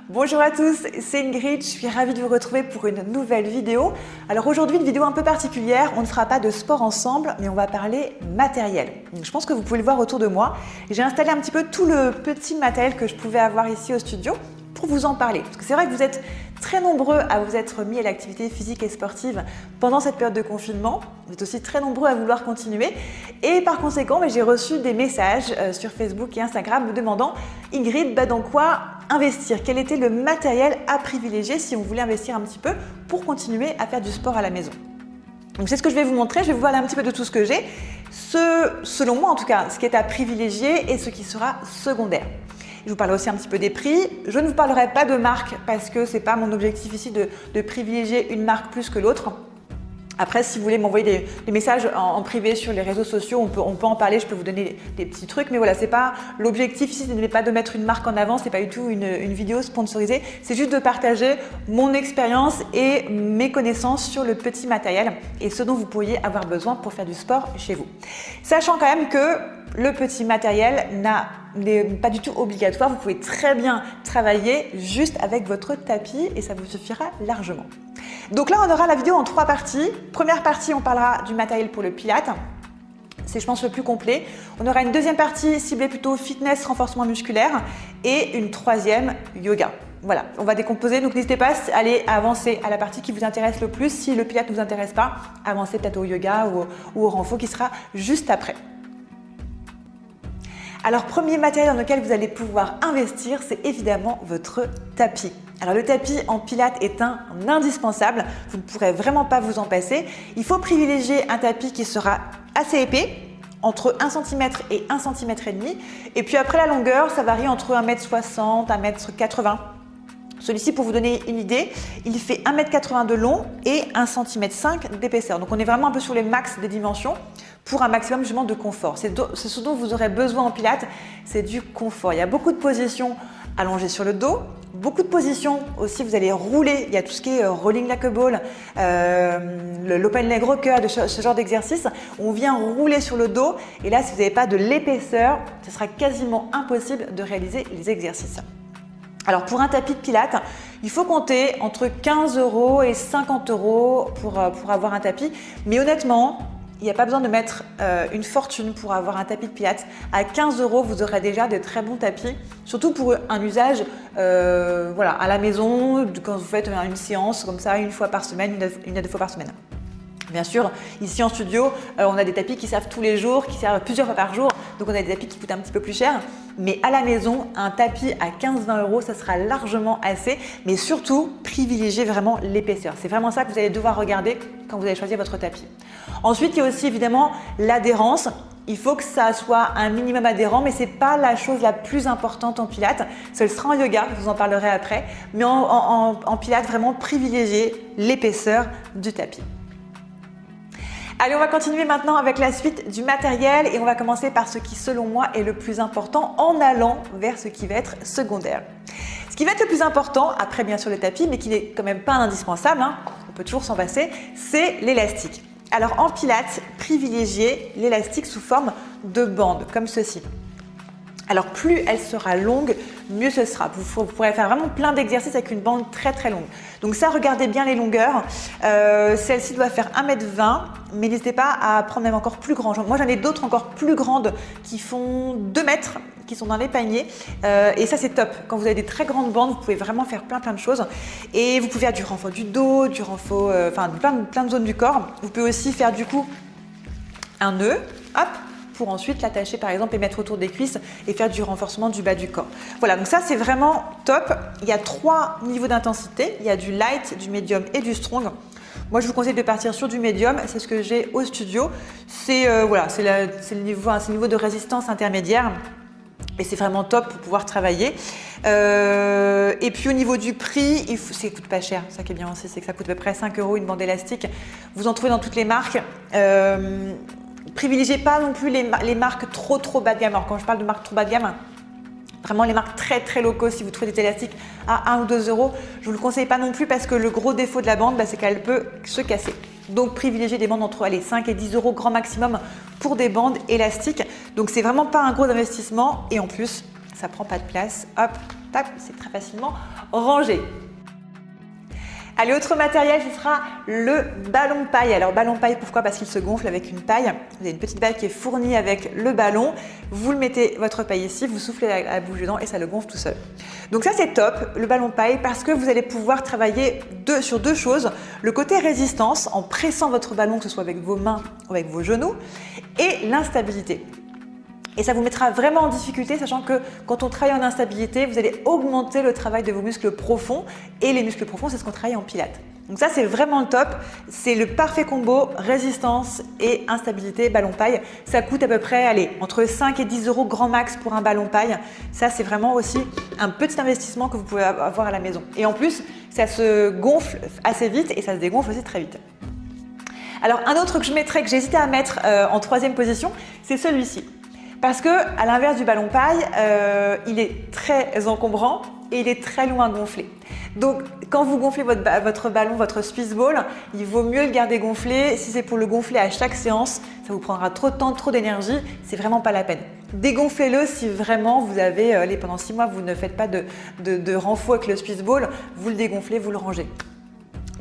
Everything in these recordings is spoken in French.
Bonjour à tous, c'est Ingrid, je suis ravie de vous retrouver pour une nouvelle vidéo. Alors aujourd'hui, une vidéo un peu particulière, on ne fera pas de sport ensemble, mais on va parler matériel. Donc, je pense que vous pouvez le voir autour de moi. J'ai installé un petit peu tout le petit matériel que je pouvais avoir ici au studio pour vous en parler. Parce que c'est vrai que vous êtes très nombreux à vous être mis à l'activité physique et sportive pendant cette période de confinement. Vous êtes aussi très nombreux à vouloir continuer. Et par conséquent, j'ai reçu des messages sur Facebook et Instagram me demandant « Ingrid, dans quoi investir ? Quel était le matériel à privilégier si on voulait investir un petit peu pour continuer à faire du sport à la maison ?» Donc c'est ce que je vais vous montrer, je vais vous parler un petit peu de tout ce que j'ai, selon moi en tout cas, ce qui est à privilégier et ce qui sera secondaire. Je vous parlerai aussi un petit peu des prix. Je ne vous parlerai pas de marque parce que ce n'est pas mon objectif ici de privilégier une marque plus que l'autre. Après, si vous voulez m'envoyer des messages en privé sur les réseaux sociaux, on peut en parler, je peux vous donner des petits trucs. Mais voilà, c'est pas l'objectif ici, ce n'est pas de mettre une marque en avant, ce n'est pas du tout une vidéo sponsorisée. C'est juste de partager mon expérience et mes connaissances sur le petit matériel et ce dont vous pourriez avoir besoin pour faire du sport chez vous. Sachant quand même que le petit matériel n'est pas du tout obligatoire. Vous pouvez très bien travailler juste avec votre tapis et ça vous suffira largement. Donc là, on aura la vidéo en 3 parties. Première partie, on parlera du matériel pour le Pilates. C'est, je pense, le plus complet. On aura une deuxième partie ciblée plutôt fitness, renforcement musculaire et une troisième yoga. Voilà, on va décomposer. Donc n'hésitez pas à aller avancer à la partie qui vous intéresse le plus. Si le Pilates ne vous intéresse pas, avancez peut-être au yoga ou au renfo qui sera juste après. Alors, premier matériel dans lequel vous allez pouvoir investir, c'est évidemment votre tapis. Alors, le tapis en Pilates est un indispensable. Vous ne pourrez vraiment pas vous en passer. Il faut privilégier un tapis qui sera assez épais, entre 1 cm et 1,5 cm. Et puis après, la longueur, ça varie entre 1,60 m, 1,80 m. Celui-ci, pour vous donner une idée, il fait 1,80 m de long et 1,5 cm d'épaisseur. Donc, on est vraiment un peu sur les max des dimensions pour un maximum justement de confort. C'est ce dont vous aurez besoin en Pilates, c'est du confort. Il y a beaucoup de positions allongées sur le dos, beaucoup de positions aussi, vous allez rouler. Il y a tout ce qui est rolling like a ball, l'open leg rocker, ce genre d'exercice. On vient rouler sur le dos et là, si vous n'avez pas de l'épaisseur, ce sera quasiment impossible de réaliser les exercices. Alors pour un tapis de Pilates, il faut compter entre 15 € et 50 € pour avoir un tapis. Mais honnêtement, il n'y a pas besoin de mettre une fortune pour avoir un tapis de Pilates. À 15 €, vous aurez déjà de très bons tapis, surtout pour un usage à la maison, quand vous faites une séance comme ça, une fois par semaine, une à 2 fois par semaine. Bien sûr, ici en studio, on a des tapis qui servent tous les jours, qui servent plusieurs fois par jour. Donc, on a des tapis qui coûtent un petit peu plus cher. Mais à la maison, un tapis à 15-20 €, ça sera largement assez. Mais surtout, privilégiez vraiment l'épaisseur. C'est vraiment ça que vous allez devoir regarder quand vous allez choisir votre tapis. Ensuite, il y a aussi évidemment l'adhérence. Il faut que ça soit un minimum adhérent, mais ce n'est pas la chose la plus importante en Pilates. Ce sera en yoga, je vous en parlerai après. Mais en Pilates, vraiment privilégiez l'épaisseur du tapis. Allez, on va continuer maintenant avec la suite du matériel et on va commencer par ce qui, selon moi, est le plus important en allant vers ce qui va être secondaire. Ce qui va être le plus important, après bien sûr le tapis, mais qui n'est quand même pas indispensable, on peut toujours s'en passer, c'est l'élastique. Alors en Pilates, privilégiez l'élastique sous forme de bande, comme ceci. Alors plus elle sera longue, mieux ce sera. Vous pourrez faire vraiment plein d'exercices avec une bande très très longue. Donc ça, regardez bien les longueurs. Celle-ci doit faire 1,20 m, mais n'hésitez pas à prendre même encore plus grand. Moi j'en ai d'autres encore plus grandes qui font 2 mètres, qui sont dans les paniers. Et ça c'est top. Quand vous avez des très grandes bandes, vous pouvez vraiment faire plein de choses. Et vous pouvez faire du renfort du dos, du renfort, plein de zones du corps. Vous pouvez aussi faire du coup un nœud, hop, pour ensuite l'attacher par exemple et mettre autour des cuisses et faire du renforcement du bas du corps. Voilà, donc ça c'est vraiment top. Il y a 3 niveaux d'intensité. Il y a du light, du medium et du strong. Moi je vous conseille de partir sur du medium, c'est ce que j'ai au studio. C'est le niveau de résistance intermédiaire. Et c'est vraiment top pour pouvoir travailler. Et puis au niveau du prix, ça coûte pas cher. Ça qui est bien aussi, c'est que ça coûte à peu près 5 € une bande élastique. Vous en trouvez dans toutes les marques. Privilégiez pas non plus les marques trop bas de gamme. Alors quand je parle de marques trop bas de gamme, vraiment les marques très low cost, si vous trouvez des élastiques à 1 ou 2 €, je ne vous le conseille pas non plus parce que le gros défaut de la bande, c'est qu'elle peut se casser. Donc privilégiez des bandes entre 5 et 10 € grand maximum pour des bandes élastiques. Donc c'est vraiment pas un gros investissement et en plus ça prend pas de place. Hop, tac, c'est très facilement rangé. Allez, autre matériel, ce sera le ballon paille. Alors ballon paille, pourquoi? Parce qu'il se gonfle avec une paille. Vous avez une petite balle qui est fournie avec le ballon. Vous le mettez votre paille ici, vous soufflez la bouche dedans et ça le gonfle tout seul. Donc ça c'est top, le ballon paille, parce que vous allez pouvoir travailler sur deux choses. Le côté résistance, en pressant votre ballon, que ce soit avec vos mains ou avec vos genoux, et l'instabilité. Et ça vous mettra vraiment en difficulté, sachant que quand on travaille en instabilité, vous allez augmenter le travail de vos muscles profonds. Et les muscles profonds, c'est ce qu'on travaille en pilates. Donc ça, c'est vraiment le top. C'est le parfait combo résistance et instabilité ballon paille. Ça coûte à peu près, allez, entre 5 et 10 € grand max pour un ballon paille. Ça, c'est vraiment aussi un petit investissement que vous pouvez avoir à la maison. Et en plus, ça se gonfle assez vite et ça se dégonfle aussi très vite. Alors, un autre que je mettrais, que j'hésitais à mettre en troisième position, c'est celui-ci. Parce que, à l'inverse du ballon paille, il est très encombrant et il est très long à gonfler. Donc, quand vous gonflez votre ballon, votre Swiss Ball, il vaut mieux le garder gonflé. Si c'est pour le gonfler à chaque séance, ça vous prendra trop de temps, trop d'énergie. C'est vraiment pas la peine. Dégonflez-le si vraiment vous avez, pendant 6 mois, vous ne faites pas de renfort avec le Swiss Ball. Vous le dégonflez, vous le rangez.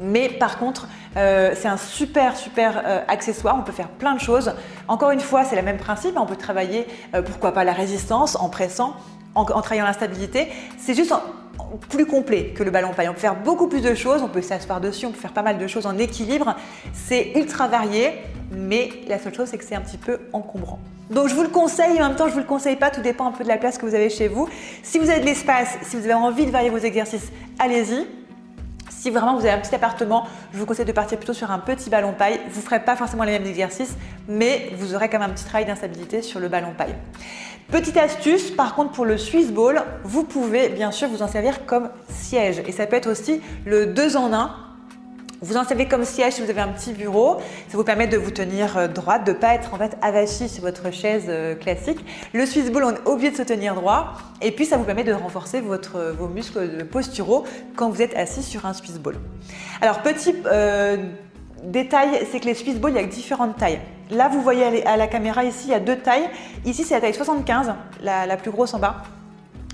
Mais par contre, c'est un super accessoire, on peut faire plein de choses. Encore une fois, c'est le même principe, on peut travailler, pourquoi pas la résistance en pressant, en travaillant la stabilité. C'est juste plus complet que le ballon paille. On peut faire beaucoup plus de choses, on peut s'asseoir dessus, on peut faire pas mal de choses en équilibre. C'est ultra varié, mais la seule chose, c'est que c'est un petit peu encombrant. Donc je vous le conseille, en même temps je ne vous le conseille pas, tout dépend un peu de la place que vous avez chez vous. Si vous avez de l'espace, si vous avez envie de varier vos exercices, allez-y. Si vraiment vous avez un petit appartement, je vous conseille de partir plutôt sur un petit ballon paille. Vous ne ferez pas forcément les mêmes exercices, mais vous aurez quand même un petit travail d'instabilité sur le ballon paille. Petite astuce, par contre pour le Swiss Ball, vous pouvez bien sûr vous en servir comme siège. Et ça peut être aussi le 2 en 1. Vous en servez comme siège si vous avez un petit bureau. Ça vous permet de vous tenir droite, de ne pas être en fait avachi sur votre chaise classique. Le Swiss Ball, on est obligé de se tenir droit. Et puis, ça vous permet de renforcer vos muscles posturaux quand vous êtes assis sur un Swiss Ball. Alors, petit détail, c'est que les Swiss Ball, il y a différentes tailles. Là, vous voyez à la caméra ici, il y a 2 tailles. Ici, c'est la taille 75, la plus grosse en bas.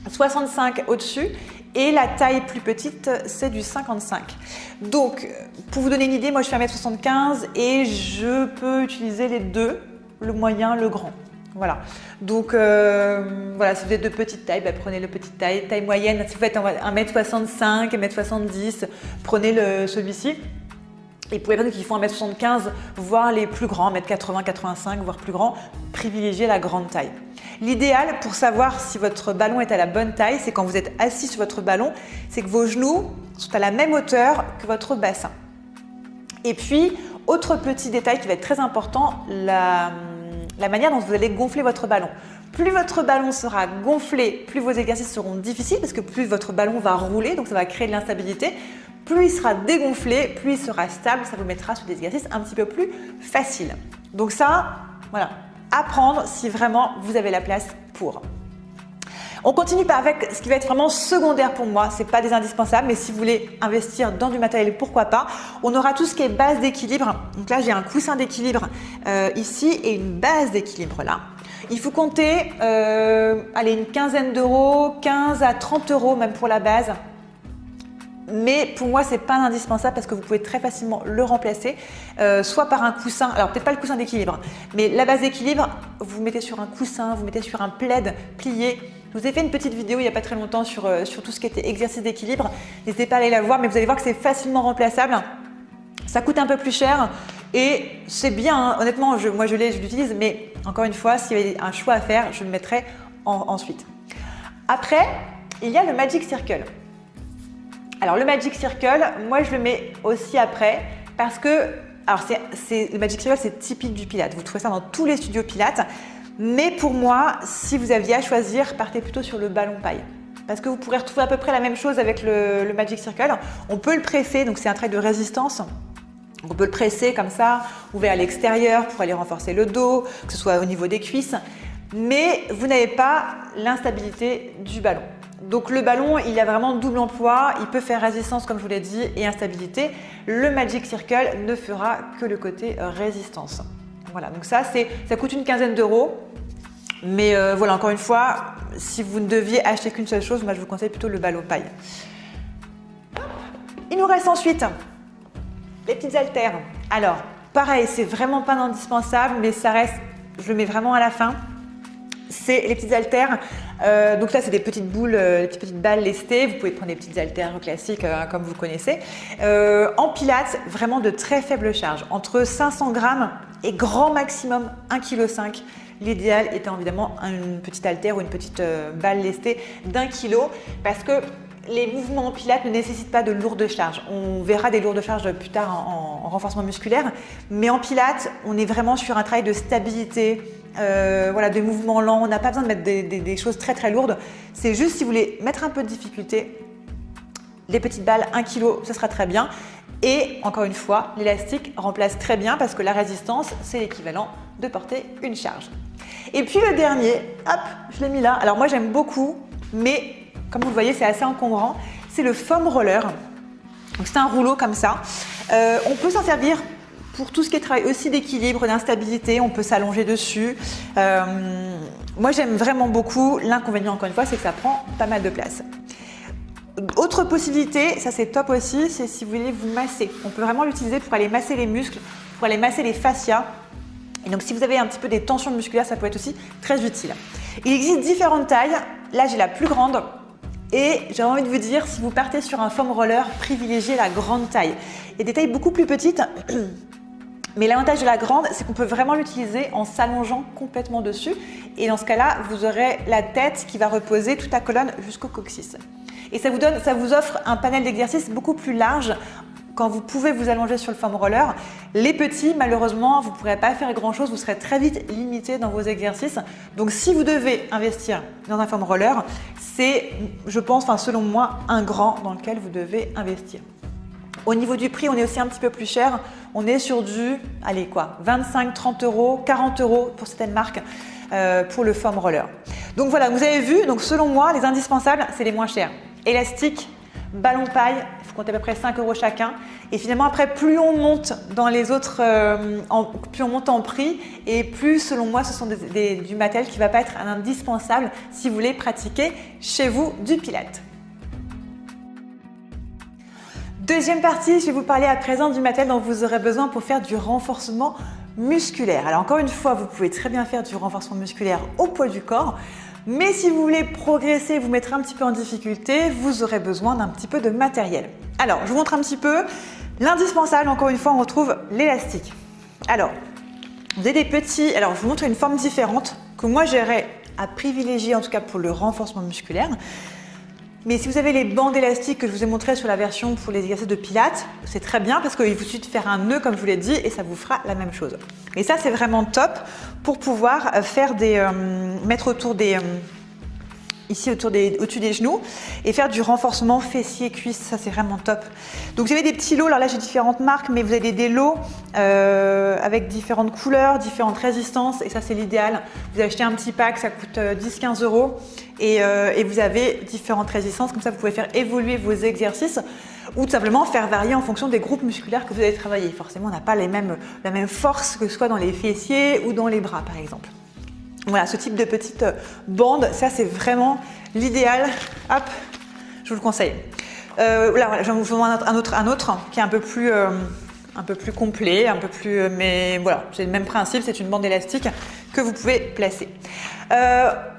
65 au-dessus. Et la taille plus petite, c'est du 55. Donc, pour vous donner une idée, moi je fais 1m75 et je peux utiliser les deux, le moyen, le grand. Voilà. Donc, voilà, si vous êtes de petite taille, prenez le petite taille. Taille moyenne, si vous faites 1m65, 1m70, prenez celui-ci. Et pour les personnes qui font 1m75, voire les plus grands, 1m80, 85, voire plus grands, privilégiez la grande taille. L'idéal pour savoir si votre ballon est à la bonne taille, c'est quand vous êtes assis sur votre ballon, c'est que vos genoux sont à la même hauteur que votre bassin. Et puis, autre petit détail qui va être très important, la manière dont vous allez gonfler votre ballon. Plus votre ballon sera gonflé, plus vos exercices seront difficiles parce que plus votre ballon va rouler, donc ça va créer de l'instabilité. Plus il sera dégonflé, plus il sera stable, ça vous mettra sur des exercices un petit peu plus faciles. Donc ça, voilà, à prendre si vraiment vous avez la place pour. On continue avec ce qui va être vraiment secondaire pour moi, ce n'est pas des indispensables, mais si vous voulez investir dans du matériel, pourquoi pas. On aura tout ce qui est base d'équilibre. Donc là, j'ai un coussin d'équilibre ici et une base d'équilibre là. Il faut compter allez, une quinzaine d'euros, 15 à 30 € même pour la base. Mais pour moi, ce n'est pas indispensable parce que vous pouvez très facilement le remplacer, soit par un coussin, alors peut-être pas le coussin d'équilibre, mais la base d'équilibre, vous mettez sur un coussin, vous mettez sur un plaid plié. Je vous ai fait une petite vidéo il n'y a pas très longtemps sur tout ce qui était exercice d'équilibre. N'hésitez pas à aller la voir, mais vous allez voir que c'est facilement remplaçable. Ça coûte un peu plus cher et c'est bien, hein. Honnêtement, moi je l'utilise, mais encore une fois, s'il y avait un choix à faire, je le mettrais ensuite. Après, il y a le Magic Circle. Alors le Magic Circle, moi je le mets aussi après parce que le Magic Circle c'est typique du Pilates. Vous trouvez ça dans tous les studios Pilates. Mais pour moi, si vous aviez à choisir, partez plutôt sur le ballon paille. Parce que vous pourrez retrouver à peu près la même chose avec le Magic Circle. On peut le presser, donc c'est un travail de résistance. On peut le presser comme ça, ouvert à l'extérieur pour aller renforcer le dos, que ce soit au niveau des cuisses. Mais vous n'avez pas l'instabilité du ballon. Donc le ballon, il a vraiment double emploi, il peut faire résistance comme je vous l'ai dit et instabilité. Le Magic Circle ne fera que le côté résistance. Voilà, donc ça coûte une quinzaine d'euros. Mais voilà, encore une fois, si vous ne deviez acheter qu'une seule chose, moi je vous conseille plutôt le ballon paille. Il nous reste ensuite les petites haltères. Alors, pareil, c'est vraiment pas indispensable, mais ça reste, je le mets vraiment à la fin. C'est les petites haltères. Donc là, c'est des petites boules, des petites balles lestées. Vous pouvez prendre des petites haltères classiques comme vous connaissez. En pilates, vraiment de très faible charge, entre 500 grammes et grand maximum 1,5 kg. L'idéal étant évidemment une petite haltère ou une petite balle lestée d'1 kg parce que les mouvements en pilates ne nécessitent pas de lourdes charges. On verra des lourdes charges plus tard en renforcement musculaire, mais en pilates, on est vraiment sur un travail de stabilité, voilà, de mouvements lents. On n'a pas besoin de mettre des choses très très lourdes. C'est juste si vous voulez mettre un peu de difficulté, les petites balles 1 kg, ce sera très bien. Et encore une fois, l'élastique remplace très bien parce que la résistance, c'est l'équivalent de porter une charge. Et puis le dernier, hop, je l'ai mis là. Alors moi j'aime beaucoup, mais comme vous le voyez, c'est assez encombrant. C'est le foam roller. Donc c'est un rouleau comme ça. On peut s'en servir pour tout ce qui est travail aussi d'équilibre, d'instabilité. On peut s'allonger dessus. Moi j'aime vraiment beaucoup. L'inconvénient encore une fois, c'est que ça prend pas mal de place. Autre possibilité, ça c'est top aussi, c'est si vous voulez vous masser. On peut vraiment l'utiliser pour aller masser les muscles, pour aller masser les fascias. Et donc si vous avez un petit peu des tensions musculaires, ça peut être aussi très utile. Il existe différentes tailles. Là j'ai la plus grande. Et j'ai envie de vous dire, si vous partez sur un foam roller, privilégiez la grande taille. Il y a des tailles beaucoup plus petites, mais l'avantage de la grande, c'est qu'on peut vraiment l'utiliser en s'allongeant complètement dessus. Et dans ce cas-là, vous aurez la tête qui va reposer toute la colonne jusqu'au coccyx. Et ça vous offre un panel d'exercices beaucoup plus large quand vous pouvez vous allonger sur le foam roller. Les petits, malheureusement, vous ne pourrez pas faire grand-chose, vous serez très vite limité dans vos exercices. Donc si vous devez investir dans un foam roller, c'est, je pense, selon moi, un grand dans lequel vous devez investir. Au niveau du prix, on est aussi un petit peu plus cher. On est sur du, allez quoi, 25, 30 euros, 40 euros pour certaines marques pour le foam roller. Donc voilà, vous avez vu, donc selon moi, les indispensables, c'est les moins chers. Élastique, ballon paille, il faut compter à peu près 5 euros chacun. Et finalement, après, plus on monte dans les autres, plus on monte en prix, et plus, selon moi, ce sont du matériel qui ne va pas être un indispensable si vous voulez pratiquer chez vous du pilates. Deuxième partie, je vais vous parler à présent du matériel dont vous aurez besoin pour faire du renforcement musculaire. Alors encore une fois, vous pouvez très bien faire du renforcement musculaire au poids du corps. Mais si vous voulez progresser, vous mettre un petit peu en difficulté, vous aurez besoin d'un petit peu de matériel. Alors, je vous montre un petit peu. L'indispensable, encore une fois, on retrouve l'élastique. Alors, vous avez des petits... Alors, je vous montre une forme différente que moi, j'aurais à privilégier, en tout cas pour le renforcement musculaire. Mais si vous avez les bandes élastiques que je vous ai montrées sur la version pour les exercices de pilates, c'est très bien parce qu'il vous suffit de faire un nœud, comme je vous l'ai dit, et ça vous fera la même chose. Et ça, c'est vraiment top pour pouvoir faire mettre autour des... ici au-dessus des genoux et faire du renforcement fessier-cuisse, ça c'est vraiment top. Donc vous avez des petits lots, alors là j'ai différentes marques, mais vous avez des lots avec différentes couleurs, différentes résistances et ça c'est l'idéal. Vous achetez un petit pack, ça coûte 10-15 euros et vous avez différentes résistances, comme ça vous pouvez faire évoluer vos exercices ou tout simplement faire varier en fonction des groupes musculaires que vous allez travailler. Forcément on n'a pas la même force que ce soit dans les fessiers ou dans les bras par exemple. Voilà, ce type de petite bande, ça c'est vraiment l'idéal. Hop, je vous le conseille. Là, je vous montre un autre qui est un peu plus complet, mais voilà, c'est le même principe, c'est une bande élastique que vous pouvez placer.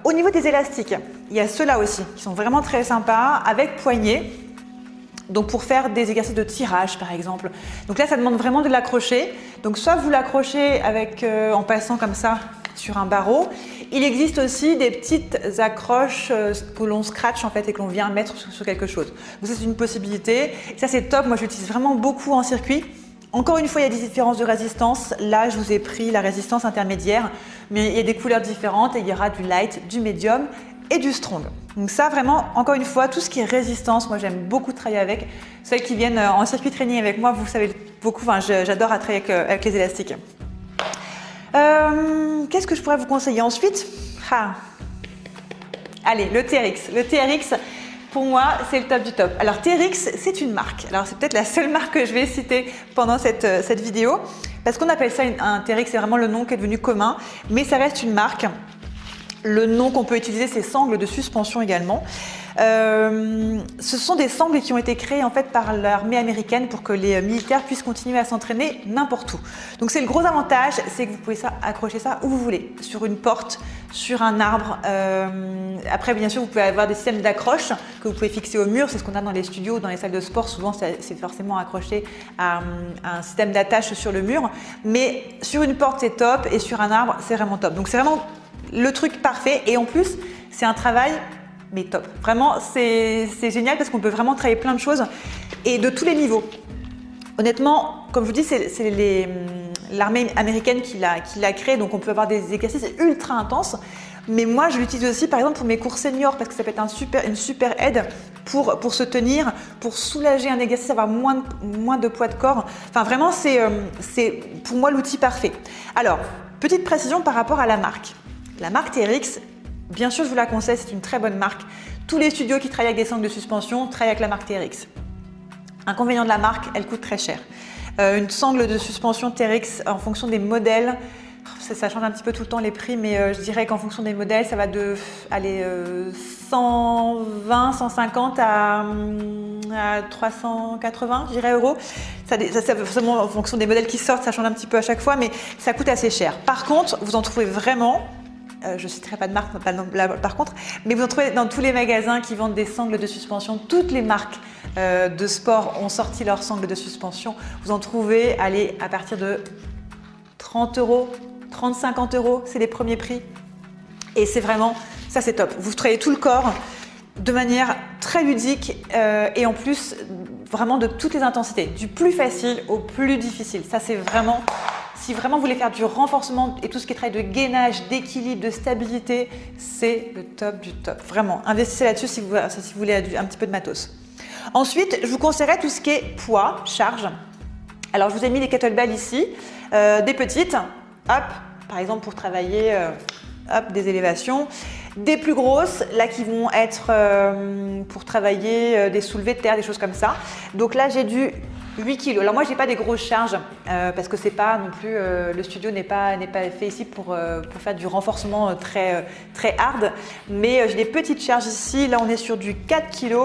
Au niveau des élastiques, il y a ceux-là aussi qui sont vraiment très sympas avec poignée. Donc pour faire des exercices de tirage par exemple. Donc là, ça demande vraiment de l'accrocher. Donc soit vous l'accrochez en passant comme ça sur un barreau. Il existe aussi des petites accroches que l'on scratch en fait et que l'on vient mettre sur quelque chose. Donc ça c'est une possibilité. Ça c'est top, moi je l'utilise vraiment beaucoup en circuit. Encore une fois, il y a des différences de résistance. Là, je vous ai pris la résistance intermédiaire, mais il y a des couleurs différentes et il y aura du light, du médium et du strong. Donc ça vraiment, encore une fois, tout ce qui est résistance, moi j'aime beaucoup travailler avec. Celles qui viennent en circuit training avec moi, vous savez beaucoup, j'adore travailler avec les élastiques. Qu'est-ce que je pourrais vous conseiller ensuite? Allez, le TRX. Le TRX, pour moi, c'est le top du top. Alors TRX, c'est une marque. Alors c'est peut-être la seule marque que je vais citer pendant cette vidéo, parce qu'on appelle ça un TRX, c'est vraiment le nom qui est devenu commun, mais ça reste une marque. Le nom qu'on peut utiliser, c'est sangle de suspension également. Ce sont des sangles qui ont été créées en fait par l'armée américaine pour que les militaires puissent continuer à s'entraîner n'importe où. Donc c'est le gros avantage, c'est que vous pouvez accrocher ça où vous voulez, sur une porte, sur un arbre. Après bien sûr vous pouvez avoir des systèmes d'accroche que vous pouvez fixer au mur, c'est ce qu'on a dans les studios, dans les salles de sport, souvent c'est forcément accroché à un système d'attache sur le mur, mais sur une porte c'est top et sur un arbre c'est vraiment top. Donc c'est vraiment le truc parfait et en plus c'est un travail mais top. Vraiment c'est génial parce qu'on peut vraiment travailler plein de choses et de tous les niveaux. Honnêtement, comme je vous dis, c'est l'armée américaine qui l'a créé, donc on peut avoir des exercices ultra intenses. Mais moi, je l'utilise aussi, par exemple, pour mes cours seniors, parce que ça peut être une super aide pour se tenir, pour soulager un exercice, avoir moins de poids de corps. Enfin, vraiment, c'est pour moi l'outil parfait. Alors, petite précision par rapport à la marque. La marque TRX, bien sûr, je vous la conseille, c'est une très bonne marque. Tous les studios qui travaillent avec des sangles de suspension travaillent avec la marque TRX. Inconvénient de la marque, elle coûte très cher. Une sangle de suspension TRX, en fonction des modèles, ça change un petit peu tout le temps les prix, mais je dirais qu'en fonction des modèles, ça va de 120, 150 à 380, je dirais, euros. Ça forcément en fonction des modèles qui sortent, ça change un petit peu à chaque fois, mais ça coûte assez cher. Par contre, vous en trouvez vraiment. Je ne citerai pas de marque par contre, mais vous en trouvez dans tous les magasins qui vendent des sangles de suspension. Toutes les marques de sport ont sorti leurs sangles de suspension. Vous en trouvez, allez, à partir de 30 euros, 30-50 euros, c'est les premiers prix. Et c'est vraiment, ça c'est top. Vous travaillez tout le corps de manière très ludique et en plus vraiment de toutes les intensités, du plus facile au plus difficile. Ça c'est vraiment... Si vraiment vous voulez faire du renforcement et tout ce qui est travail de gainage, d'équilibre, de stabilité, c'est le top du top. Vraiment, investissez là-dessus si vous voulez un petit peu de matos. Ensuite, je vous conseillerais tout ce qui est poids, charge. Alors, je vous ai mis les kettlebells ici, des petites, hop, par exemple pour travailler des élévations. Des plus grosses, là qui vont être pour travailler des soulevés de terre, des choses comme ça. Donc là, j'ai du 8 kg. Alors moi, j'ai pas des grosses charges parce que c'est pas non plus le studio n'est pas fait ici pour faire du renforcement très hard. Mais j'ai des petites charges ici. Là, on est sur du 4 kg.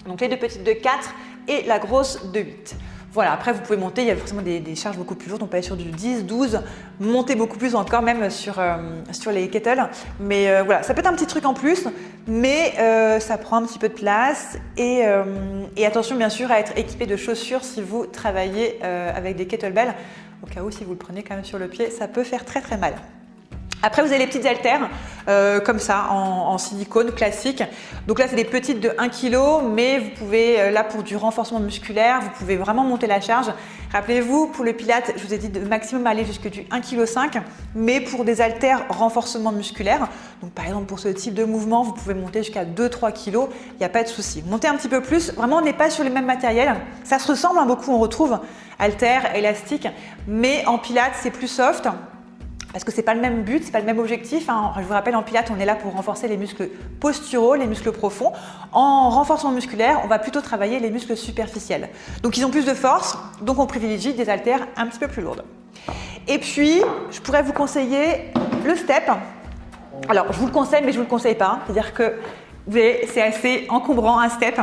Donc les deux petites de 4 et la grosse de 8. Voilà, après vous pouvez monter, il y a forcément des charges beaucoup plus lourdes, on peut aller sur du 10, 12, monter beaucoup plus encore même sur les kettles. Mais voilà, ça peut être un petit truc en plus, mais ça prend un petit peu de place. Et attention bien sûr à être équipé de chaussures si vous travaillez avec des kettlebells. Au cas où si vous le prenez quand même sur le pied, ça peut faire très très mal. Après, vous avez les petites haltères, comme ça, en silicone classique. Donc là, c'est des petites de 1 kg, mais vous pouvez, là, pour du renforcement musculaire, vous pouvez vraiment monter la charge. Rappelez-vous, pour le pilates, je vous ai dit de maximum aller jusque du 1,5 kg, mais pour des haltères renforcement musculaire, donc par exemple pour ce type de mouvement, vous pouvez monter jusqu'à 2-3 kg, il n'y a pas de souci. Montez un petit peu plus, vraiment, on n'est pas sur les mêmes matériels. Ça se ressemble beaucoup, on retrouve haltères, élastiques, mais en pilates, c'est plus soft. Parce que c'est pas le même but, c'est pas le même objectif. Je vous rappelle, en pilates, on est là pour renforcer les muscles posturaux, les muscles profonds. En renforcement musculaire, on va plutôt travailler les muscles superficiels. Donc, ils ont plus de force, donc on privilégie des haltères un petit peu plus lourdes. Et puis, je pourrais vous conseiller le step. Alors, je vous le conseille, mais je vous le conseille pas. C'est-à-dire que, vous voyez, c'est assez encombrant un step.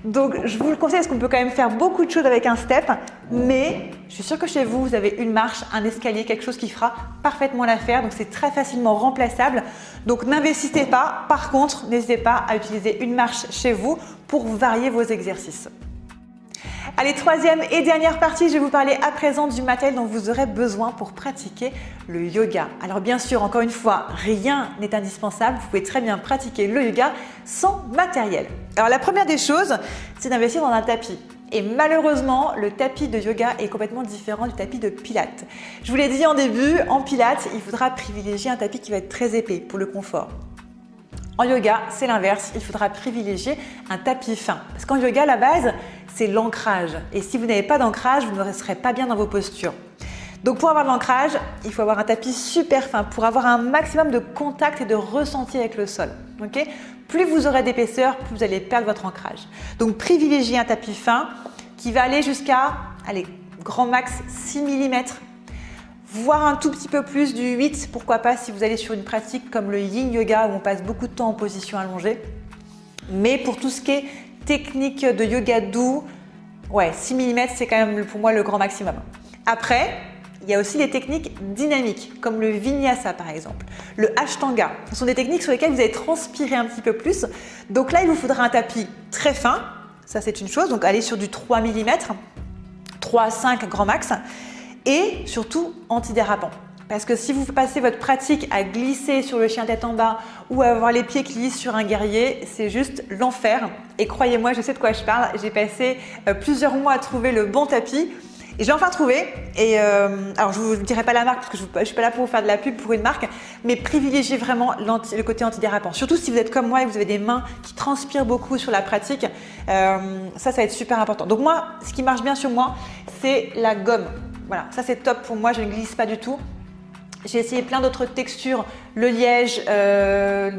Donc, je vous le conseille parce qu'on peut quand même faire beaucoup de choses avec un step, mais je suis sûre que chez vous, vous avez une marche, un escalier, quelque chose qui fera parfaitement l'affaire. Donc, c'est très facilement remplaçable. Donc, n'investissez pas. Par contre, n'hésitez pas à utiliser une marche chez vous pour varier vos exercices. Allez, troisième et dernière partie, je vais vous parler à présent du matériel dont vous aurez besoin pour pratiquer le yoga. Alors bien sûr, encore une fois, rien n'est indispensable. Vous pouvez très bien pratiquer le yoga sans matériel. Alors la première des choses, c'est d'investir dans un tapis. Et malheureusement, le tapis de yoga est complètement différent du tapis de pilates. Je vous l'ai dit en début, en pilates, il faudra privilégier un tapis qui va être très épais pour le confort. En yoga, c'est l'inverse, il faudra privilégier un tapis fin. Parce qu'en yoga, la base, c'est l'ancrage. Et si vous n'avez pas d'ancrage, vous ne resterez pas bien dans vos postures. Donc pour avoir de l'ancrage, il faut avoir un tapis super fin pour avoir un maximum de contact et de ressenti avec le sol. Okay ? Plus vous aurez d'épaisseur, plus vous allez perdre votre ancrage. Donc privilégiez un tapis fin qui va aller jusqu'à, allez, grand max 6 mm. voire un tout petit peu plus du 8, pourquoi pas si vous allez sur une pratique comme le Yin Yoga où on passe beaucoup de temps en position allongée. Mais pour tout ce qui est technique de yoga doux, ouais, 6 mm c'est quand même pour moi le grand maximum. Après, il y a aussi les techniques dynamiques, comme le Vinyasa par exemple, le Ashtanga. Ce sont des techniques sur lesquelles vous allez transpirer un petit peu plus. Donc là, il vous faudra un tapis très fin, ça c'est une chose, donc allez sur du 3 mm, 3 à 5 grand max, et surtout antidérapant. Parce que si vous passez votre pratique à glisser sur le chien tête en bas ou à avoir les pieds qui glissent sur un guerrier, c'est juste l'enfer. Et croyez-moi, je sais de quoi je parle, j'ai passé plusieurs mois à trouver le bon tapis. Et j'ai enfin trouvé, et alors je ne vous dirai pas la marque parce que je ne suis pas là pour vous faire de la pub pour une marque, mais privilégiez vraiment le côté antidérapant. Surtout si vous êtes comme moi et que vous avez des mains qui transpirent beaucoup sur la pratique, ça va être super important. Donc moi, ce qui marche bien sur moi, c'est la gomme. Voilà, ça c'est top pour moi, je ne glisse pas du tout. J'ai essayé plein d'autres textures, le liège,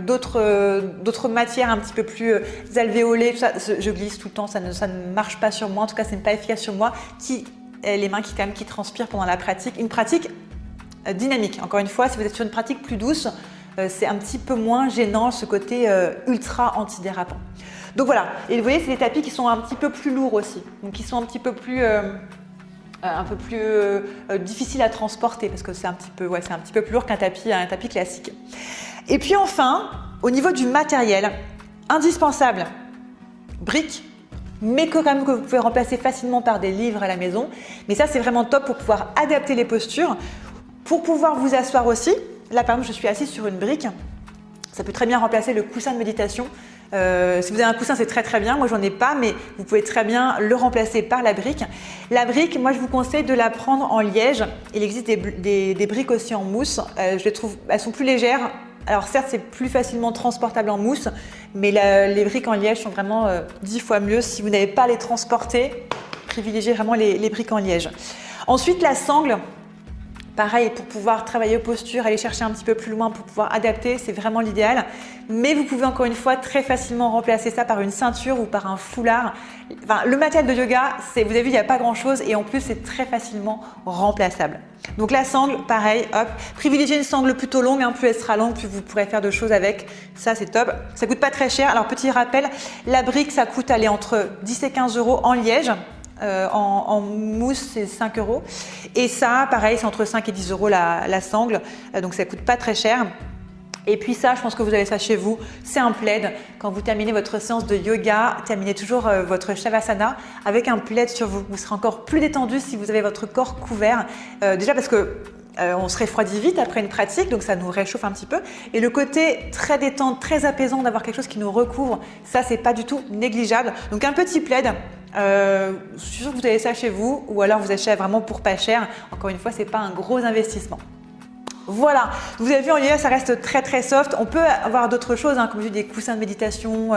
d'autres matières un petit peu plus alvéolées, tout ça, je glisse tout le temps, ça ne marche pas sur moi, en tout cas, ce n'est pas efficace sur moi. Les mains qui transpirent pendant la pratique. Une pratique dynamique. Encore une fois, si vous êtes sur une pratique plus douce, c'est un petit peu moins gênant ce côté ultra antidérapant. Donc voilà, et vous voyez, c'est des tapis qui sont un petit peu plus lourds aussi, donc qui sont un petit peu plus difficiles à transporter parce que c'est un petit peu plus lourd qu'un tapis classique. Et puis enfin, au niveau du matériel, indispensable, briques, mais quand même que vous pouvez remplacer facilement par des livres à la maison. Mais ça, c'est vraiment top pour pouvoir adapter les postures, pour pouvoir vous asseoir aussi. Là, par exemple, je suis assise sur une brique. Ça peut très bien remplacer le coussin de méditation. Si vous avez un coussin, c'est très très bien. Moi, j'en ai pas, mais vous pouvez très bien le remplacer par la brique. La brique, moi, je vous conseille de la prendre en liège. Il existe des briques aussi en mousse. Je les trouve, elles sont plus légères. Alors certes, c'est plus facilement transportable en mousse, mais les briques en liège sont vraiment 10 fois mieux. Si vous n'avez pas à les transporter, privilégiez vraiment les briques en liège. Ensuite, la sangle. Pareil, pour pouvoir travailler aux postures, aller chercher un petit peu plus loin pour pouvoir adapter, c'est vraiment l'idéal. Mais vous pouvez encore une fois très facilement remplacer ça par une ceinture ou par un foulard. Enfin, le matériel de yoga, vous avez vu, il n'y a pas grand-chose et en plus, c'est très facilement remplaçable. Donc la sangle, pareil, hop. Privilégiez une sangle plutôt longue, plus elle sera longue, plus vous pourrez faire de choses avec. Ça, c'est top. Ça coûte pas très cher. Alors, petit rappel, la brique, ça coûte aller entre 10 et 15 € en liège. En mousse, c'est 5 €. Et ça, pareil, c'est entre 5 et 10 € la sangle. Donc, ça ne coûte pas très cher. Et puis ça, je pense que vous avez ça chez vous, c'est un plaid. Quand vous terminez votre séance de yoga, terminez toujours votre Shavasana avec un plaid sur vous. Vous serez encore plus détendu si vous avez votre corps couvert. Déjà parce que on se refroidit vite après une pratique, donc ça nous réchauffe un petit peu. Et le côté très détente, très apaisant d'avoir quelque chose qui nous recouvre, ça, c'est pas du tout négligeable. Donc un petit plaid. Je suis sûre que vous avez ça chez vous ou alors vous achetez vraiment pour pas cher. Encore une fois, c'est pas un gros investissement. Voilà, vous avez vu en yoga, ça reste très très soft. On peut avoir d'autres choses, comme je dis, des coussins de méditation,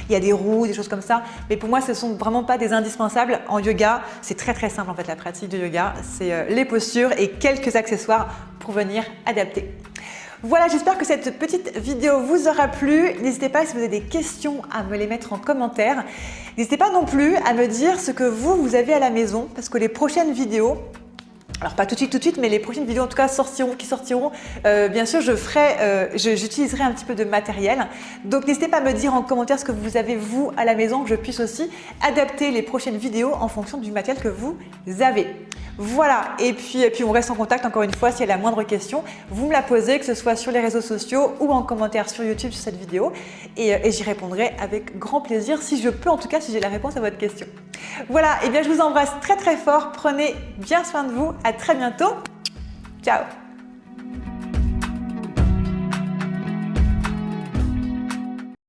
il y a des roues, des choses comme ça. Mais pour moi, ce ne sont vraiment pas des indispensables. En yoga, c'est très très simple en fait la pratique de yoga. C'est les postures et quelques accessoires pour venir adapter. Voilà, j'espère que cette petite vidéo vous aura plu. N'hésitez pas, si vous avez des questions, à me les mettre en commentaire. N'hésitez pas non plus à me dire ce que vous avez à la maison, parce que les prochaines vidéos, alors pas tout de suite, mais les prochaines vidéos en tout cas qui sortiront, bien sûr j'utiliserai un petit peu de matériel. Donc n'hésitez pas à me dire en commentaire ce que vous avez vous à la maison, que je puisse aussi adapter les prochaines vidéos en fonction du matériel que vous avez. Voilà, et puis on reste en contact encore une fois. S'il y a la moindre question, vous me la posez, que ce soit sur les réseaux sociaux ou en commentaire sur YouTube sur cette vidéo, et j'y répondrai avec grand plaisir si je peux, en tout cas si j'ai la réponse à votre question. Voilà, et bien je vous embrasse très très fort, prenez bien soin de vous, à très bientôt, ciao.